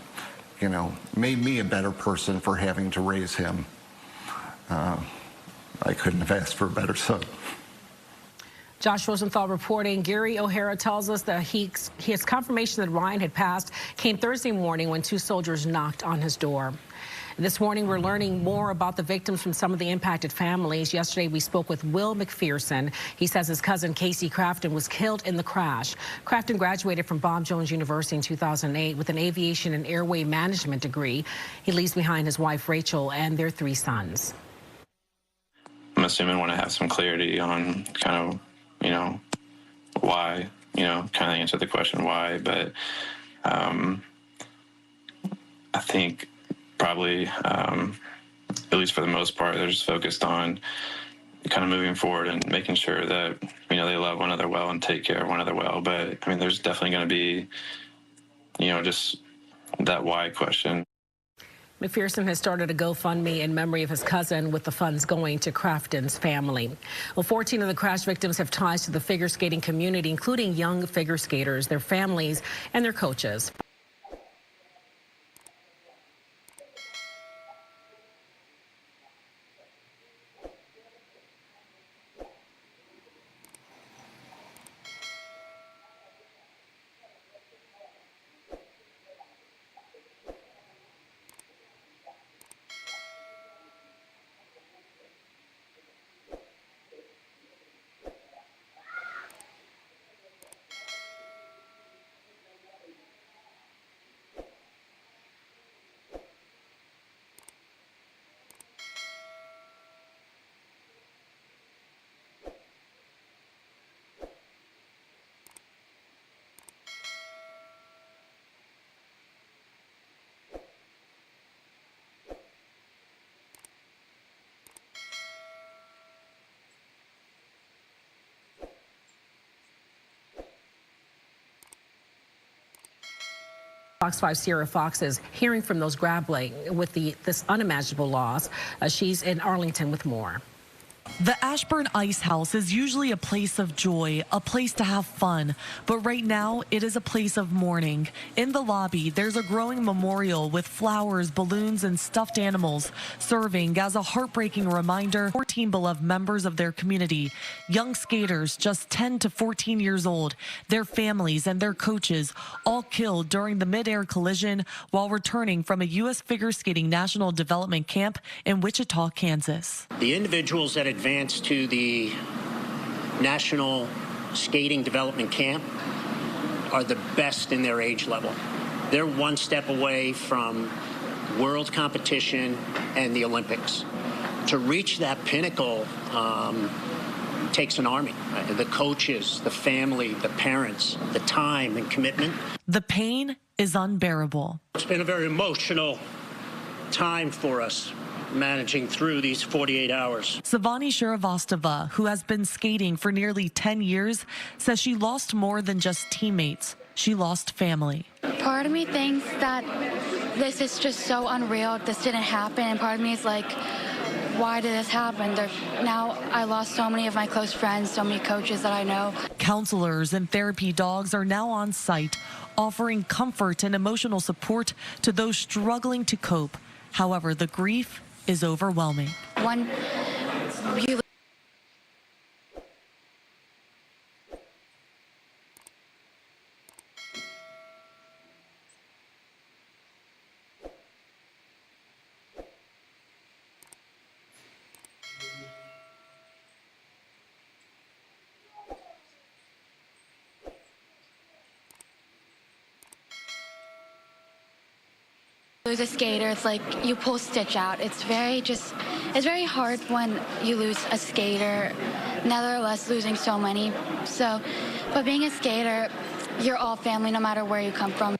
you know, made me a better person for having to raise him. I couldn't have asked for a better son. Josh Rosenthal reporting. Gary O'Hara tells us that his confirmation that Ryan had passed came Thursday morning when 2 soldiers knocked on his door. This morning, we're learning more about the victims from some of the impacted families. Yesterday, we spoke with Will McPherson. He says his cousin, Casey Crafton, was killed in the crash. Crafton graduated from Bob Jones University in 2008 with an aviation and airway management degree. He leaves behind his wife, Rachel, and their 3 sons. I'm assuming when I have some clarity on kind of, you know, why, you know, kind of answer the question why, but I think probably, at least for the most part, they're just focused on kind of moving forward and making sure that, you know, they love one another well and take care of one another well. But, I mean, there's definitely going to be, you know, just that why question. McPherson has started a GoFundMe in memory of his cousin, with the funds going to Crafton's family. Well, 14 of the crash victims have ties to the figure skating community, including young figure skaters, their families, and their coaches. Fox 5 Sierra Fox is hearing from those grappling with this unimaginable loss. She's in Arlington with more. The Ashburn Ice House is usually a place of joy, a place to have fun, but right now it is a place of mourning. In the lobby, there's a growing memorial with flowers, balloons, and stuffed animals, serving as a heartbreaking reminder 14 14 beloved members of their community, young skaters just 10 to 14 years old, their families and their coaches, all killed during the mid-air collision while returning from a U.S. figure skating national development camp in Wichita, Kansas. The individuals that advanced to the National Skating Development Camp are the best in their age level. They're one step away from world competition and the Olympics. To reach that pinnacle takes an army. The coaches, the family, the parents, the time and commitment. The pain is unbearable. It's been a very emotional time for us, managing through these 48 hours. Savani Shrivastava, who has been skating for nearly 10 years, says she lost more than just teammates. She lost family. Part of me thinks that this is just so unreal. This didn't happen. And part of me is like, why did this happen? Now I lost so many of my close friends, so many coaches that I know. Counselors and therapy dogs are now on site, offering comfort and emotional support to those struggling to cope. However, the grief is overwhelming. One, you lose a skater, it's like you pull stitch out. It's very hard when you lose a skater, nevertheless losing so many. But being a skater, you're all family no matter where you come from.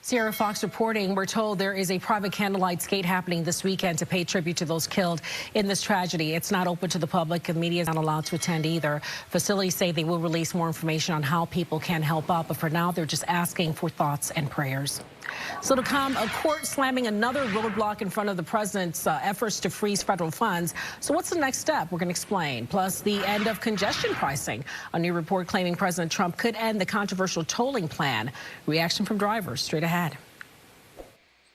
Sierra Fox reporting, we're told there is a private candlelight skate happening this weekend to pay tribute to those killed in this tragedy. It's not open to the public and media is not allowed to attend either. Facilities say they will release more information on how people can help out, but for now they're just asking for thoughts and prayers. So to come, a court slamming another roadblock in front of the president's efforts to freeze federal funds. So what's the next step? We're going to explain. Plus the end of congestion pricing. A new report claiming President Trump could end the controversial tolling plan. Reaction from drivers straight ahead.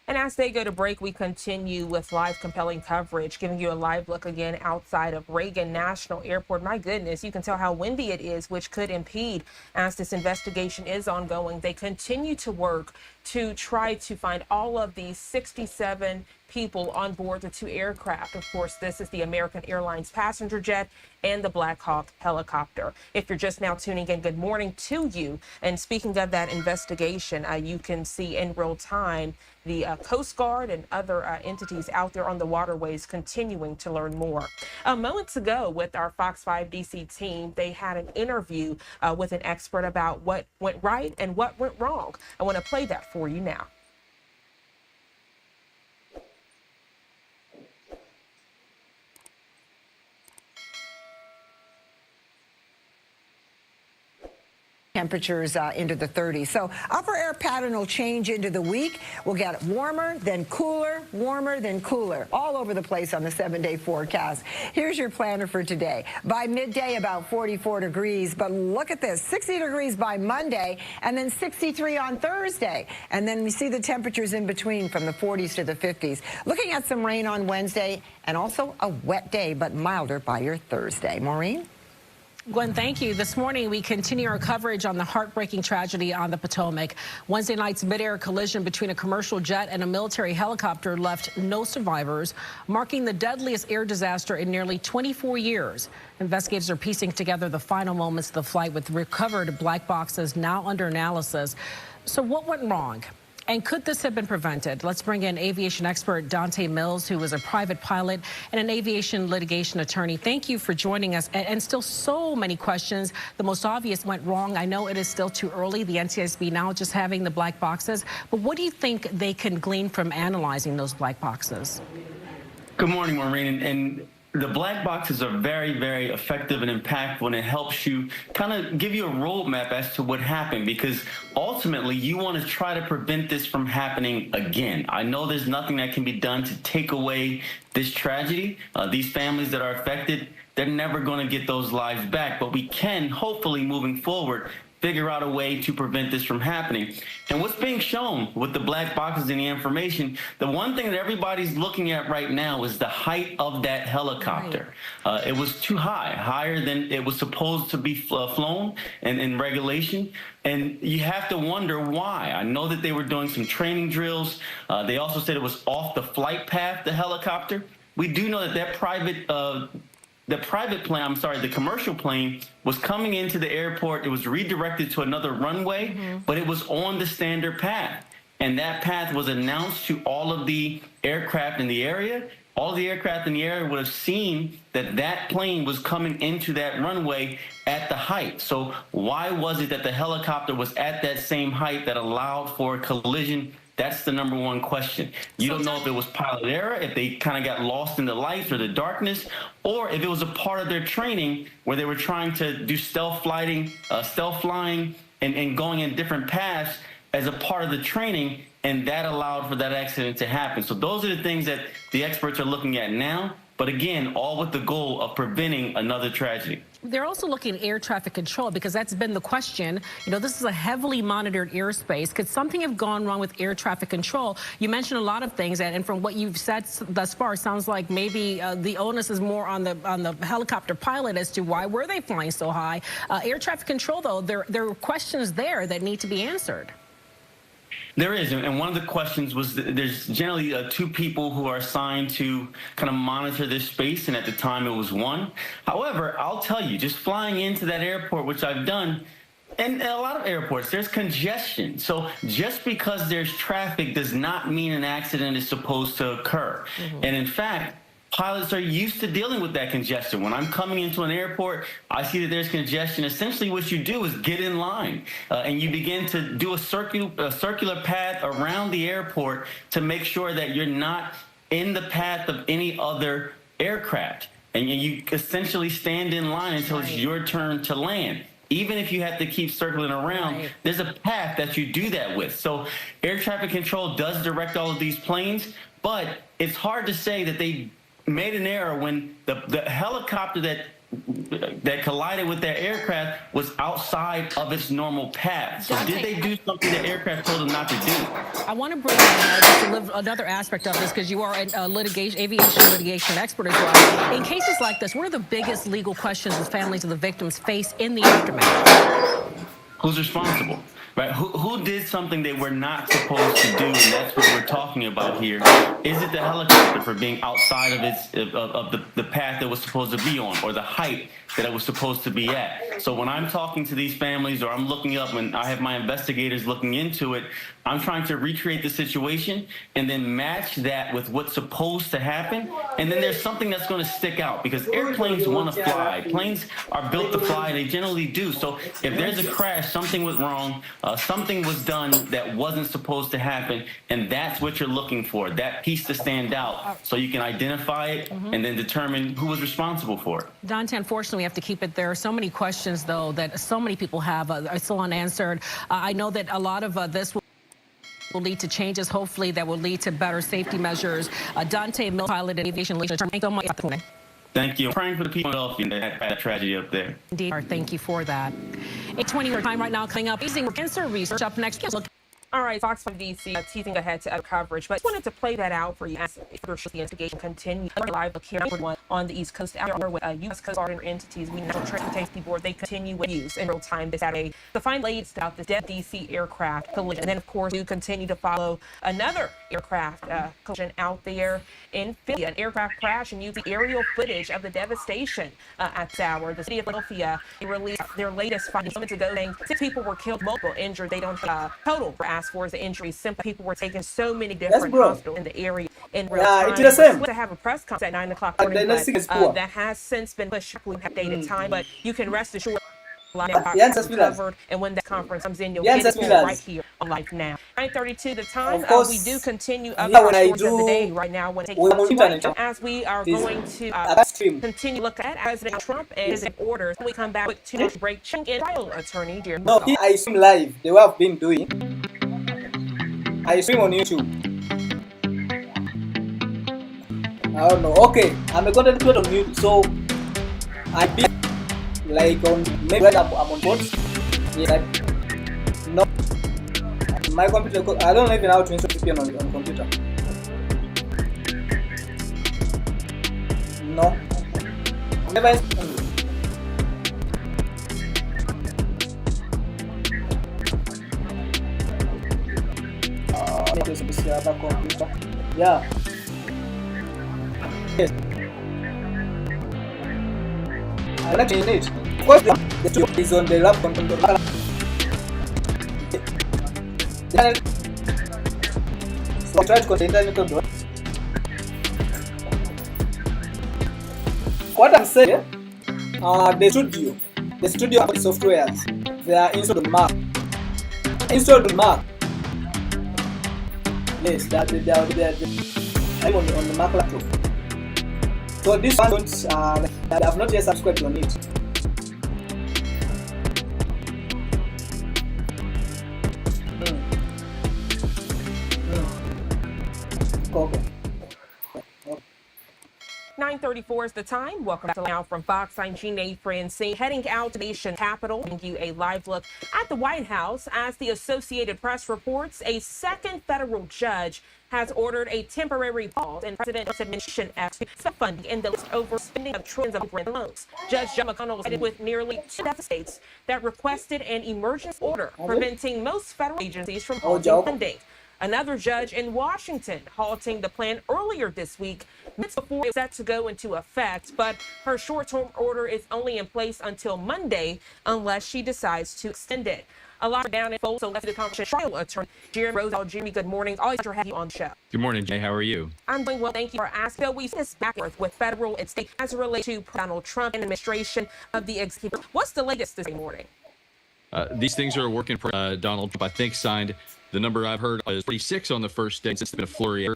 And as they go to break, we continue with live compelling coverage, giving you a live look again outside of Reagan National Airport. My goodness, you can tell how windy it is, which could impede as this investigation is ongoing. They continue to work to try to find all of these 67 people on board the two aircraft. Of course, this is the American Airlines passenger jet and the Black Hawk helicopter. If you're just now tuning in, good morning to you. And speaking of that investigation, you can see in real time the Coast Guard and other entities out there on the waterways continuing to learn more. Moments ago with our Fox 5 DC team, they had an interview with an expert about what went right and what went wrong. I want to play that for you now. Temperatures into the 30s. So upper air pattern will change into the week. We'll get warmer, then cooler, warmer, then cooler, all over the place on the 7-day forecast. Here's your planner for today. By midday, about 44 degrees. But look at this, 60 degrees by Monday, and then 63 on Thursday. And then we see the temperatures in between from the 40s to the 50s. Looking at some rain on Wednesday, and also a wet day, but milder by your Thursday. Maureen? Gwen, thank you. This morning, we continue our coverage on the heartbreaking tragedy on the Potomac. Wednesday night's mid-air collision between a commercial jet and a military helicopter left no survivors, marking the deadliest air disaster in nearly 24 years. Investigators are piecing together the final moments of the flight with recovered black boxes now under analysis. So what went wrong? And could this have been prevented? Let's bring in aviation expert Dante Mills, who is a private pilot and an aviation litigation attorney. Thank you for joining us. And still so many questions. The most obvious went wrong. I know it is still too early, the NTSB now just having the black boxes. But what do you think they can glean from analyzing those black boxes? Good morning, Maureen. And the black boxes are very, very effective and impactful, and it helps you kind of give you a roadmap as to what happened, because ultimately you want to try to prevent this from happening again. I know there's nothing that can be done to take away this tragedy. These families that are affected, they're never going to get those lives back, but we can, hopefully moving forward, figure out a way to prevent this from happening. And what's being shown with the black boxes and the information, the one thing that everybody's looking at right now is the height of that helicopter. It was too high, higher than it was supposed to be flown and in regulation. And you have to wonder why. I know that they were doing some training drills. They also said it was off the flight path, the helicopter. We do know that that the commercial plane was coming into the airport. It was redirected to another runway, but it was on the standard path. And that path was announced to all of the aircraft in the area. All the aircraft in the area would have seen that that plane was coming into that runway at the height. So why was it that the helicopter was at that same height that allowed for a collision? That's the number one question. You don't know if it was pilot error, if they kind of got lost in the lights or the darkness, or if it was a part of their training where they were trying to do stealth flying, and going in different paths as a part of the training, and that allowed for that accident to happen. So those are the things that the experts are looking at now. But again, all with the goal of preventing another tragedy. They're also looking at air traffic control because that's been the question. You know, this is a heavily monitored airspace. Could something have gone wrong with air traffic control? You mentioned a lot of things, and from what you've said thus far, it sounds like maybe the onus is more on the helicopter pilot as to why were they flying so high. Air traffic control, though, there are questions there that need to be answered. There is, and one of the questions was there's generally two people who are assigned to kind of monitor this space, and at the time it was one. However, I'll tell you, just flying into that airport, which I've done, and a lot of airports, there's congestion. So just because there's traffic does not mean an accident is supposed to occur. And in fact, pilots are used to dealing with that congestion. When I'm coming into an airport, I see that there's congestion. Essentially, what you do is get in line, and you begin to do a circular path around the airport to make sure that you're not in the path of any other aircraft. And you essentially stand in line until it's your turn to land. Even if you have to keep circling around, there's a path that you do that with. So air traffic control does direct all of these planes, but it's hard to say that they made an error when the helicopter that collided with that aircraft was outside of its normal path. So did they do something the aircraft told them not to do? I want to bring in another aspect of this because you are an aviation litigation expert as well. In cases like this, what are the biggest legal questions the families of the victims face in the aftermath? Who's responsible? Right? Who did something they were not supposed to do? And that's what we're talking about here. Is it the helicopter for being outside of the path that was supposed to be on, or the height that it was supposed to be at? So when I'm talking to these families, or I'm looking up, when I have my investigators looking into it, I'm trying to recreate the situation and then match that with what's supposed to happen. And then there's something that's going to stick out, because airplanes want to fly. Planes are built to fly. They generally do. So if there's a crash, something was wrong. Something was done that wasn't supposed to happen, and that's what you're looking for, that piece to stand out so you can identify it and then determine who was responsible for it. Dante, unfortunately, we have to keep it there. So many questions, though, that so many people have are still unanswered. I know that a lot of this will lead to changes, hopefully, that will lead to better safety measures. Dante Mills, pilot at Aviation League. Thank you so much. Thank you. I'm praying for the people of Philadelphia that had that tragedy up there. Indeed. Thank you for that. 8:20 time right now coming up. Amazing cancer research up next. All right, Fox 5 DC teasing ahead to other coverage, but I wanted to play that out for you as the investigation continues. Live look here on the East Coast hour with U.S. Coast Guard entities. We National Transportation Board, they continue with use in real time this Saturday to find latest about the dead DC aircraft collision. And then, of course, we continue to follow another aircraft collision out there in Philly, an aircraft crash, and use the aerial footage of the devastation at this hour. The city of Philadelphia released their latest findings moments ago, saying 6 people were killed, multiple injured. They don't total for for the injuries. Simply, people were taking so many different hospitals in the area in real time. It's the same. To have a press conference at 9 o'clock morning, but that has since been pushed. We have dated time, but you can rest assured. Covered, and when that conference comes in, you'll get it right here on Life Now. 9:32 the time. We do continue other stories of the day right now. As we are going to continue look at President Trump and his orders. When we come back with 2 minutes break. Check in trial attorney dear. No, I stream live. The way I've been doing. I stream on YouTube. I don't know. Okay, I'm a content creator on YouTube, so I be like on maybe I'm on board. Yeah, no. My computer, I don't even know how to install VPN on computer. No. Never installed. Need to use the other computer. Yeah. Yes. I like to it. Of course, the studio is on the laptop. So I try to connect the internet. What I'm saying, the studio softwares, they are installed on Mac. Yes, they are on the Mac laptop. So this one I have not yet subscribed on it. Okay. 9:34 is the time. Welcome back to Now from Fox. I'm Gina Francine. Heading out to the nation capital, giving you a live look at the White House. As the Associated Press reports, a second federal judge has ordered a temporary pause in President's administration efforts to funding in the list over spending of trillions of grant loans. Judge John McConnell sided with nearly 2 states that requested an emergency order preventing most federal agencies from halting funding. Another judge in Washington halting the plan earlier this week, minutes before it was set to go into effect, but her short-term order is only in place until Monday unless she decides to extend it. A lot down in full, so let's do the conversation. Trial attorney Jeremy Rosal. Jimmy, good morning. Always a pleasure to have you on the show. Good morning, Jay. How are you? I'm doing well. Thank you for asking. So we see this back and forth with federal and state as it relates to Donald Trump and administration of the executive. What's the latest this morning? These things are working for Donald Trump. I think signed, the number I've heard is 46 on the first day. Since it's been a flurry.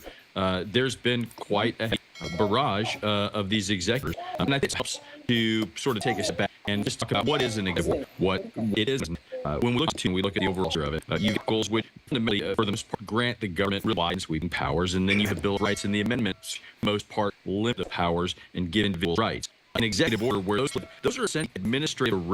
There's been quite a barrage of these executives. And I think it helps to sort of take a step back and just talk about what is an executive, what it is. When we look at the overall of it. You get goals which fundamentally, for the most part, grant the government real wide and sweeping powers, and then you have Bill of Rights and the amendments, for the most part, limit the powers and give individual rights. An executive order where those are essentially administrative